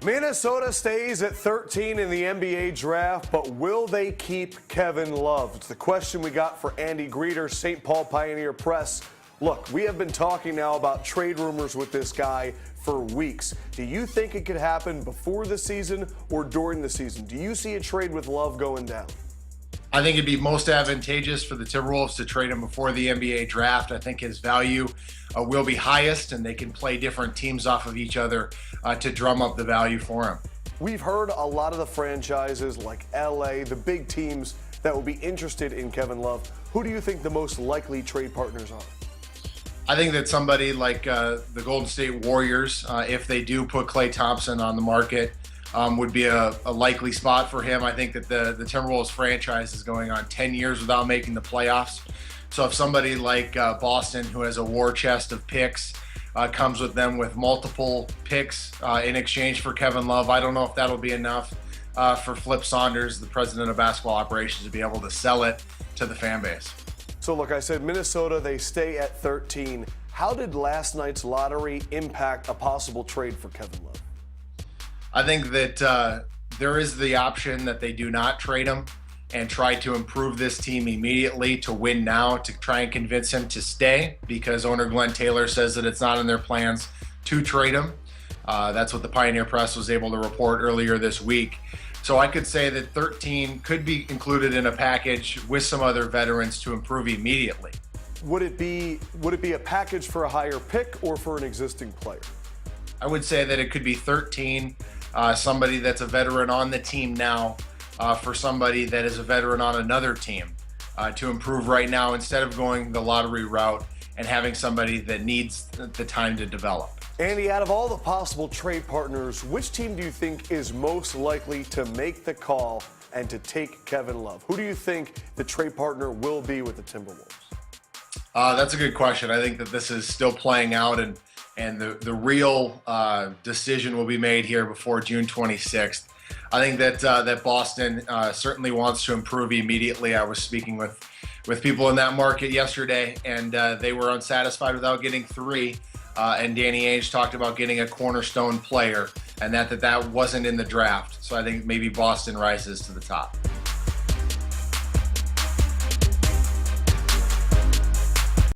Minnesota stays at 13 in the NBA draft, but will they keep Kevin Love? It's the question we got for Andy Greeter, St. Paul Pioneer Press. Look, we have been talking now about trade rumors with this guy for weeks. Do you think it could happen before the season or during the season? Do you see a trade with Love going down? I think it'd be most advantageous for the Timberwolves to trade him before the NBA draft. I think his value will be highest, and they can play different teams off of each other to drum up the value for him. We've heard a lot of the franchises like LA, the big teams that will be interested in Kevin Love. Who do you think the most likely trade partners are? I think that somebody like the Golden State Warriors, if they do put Klay Thompson on the market, would be a likely spot for him. I think that the Timberwolves franchise is going on 10 years without making the playoffs. So if somebody like Boston, who has a war chest of picks, comes with them with multiple picks in exchange for Kevin Love, I don't know if that'll be enough for Flip Saunders, the president of basketball operations, to be able to sell it to the fan base. So look, I said Minnesota, they stay at 13. How did last night's lottery impact a possible trade for Kevin Love? I think that there is the option that they do not trade him and try to improve this team immediately to win now, to try and convince him to stay, because owner Glenn Taylor says that it's not in their plans to trade him. That's what the Pioneer Press was able to report earlier this week. So I could say that 13 could be included in a package with some other veterans to improve immediately. Would it be a package for a higher pick or for an existing player? I would say that it could be 13, somebody that's a veteran on the team now, for somebody that is a veteran on another team, to improve right now instead of going the lottery route and having somebody that needs the time to develop. Andy, out of all the possible trade partners, which team do you think is most likely to make the call and to take Kevin Love? Who do you think the trade partner will be with the Timberwolves? That's a good question. I think that this is still playing out, and the real decision will be made here before June 26th. I think that Boston certainly wants to improve immediately. I was speaking with people in that market yesterday, and they were unsatisfied without getting three. And Danny Ainge talked about getting a cornerstone player, and that wasn't in the draft. So I think maybe Boston rises to the top.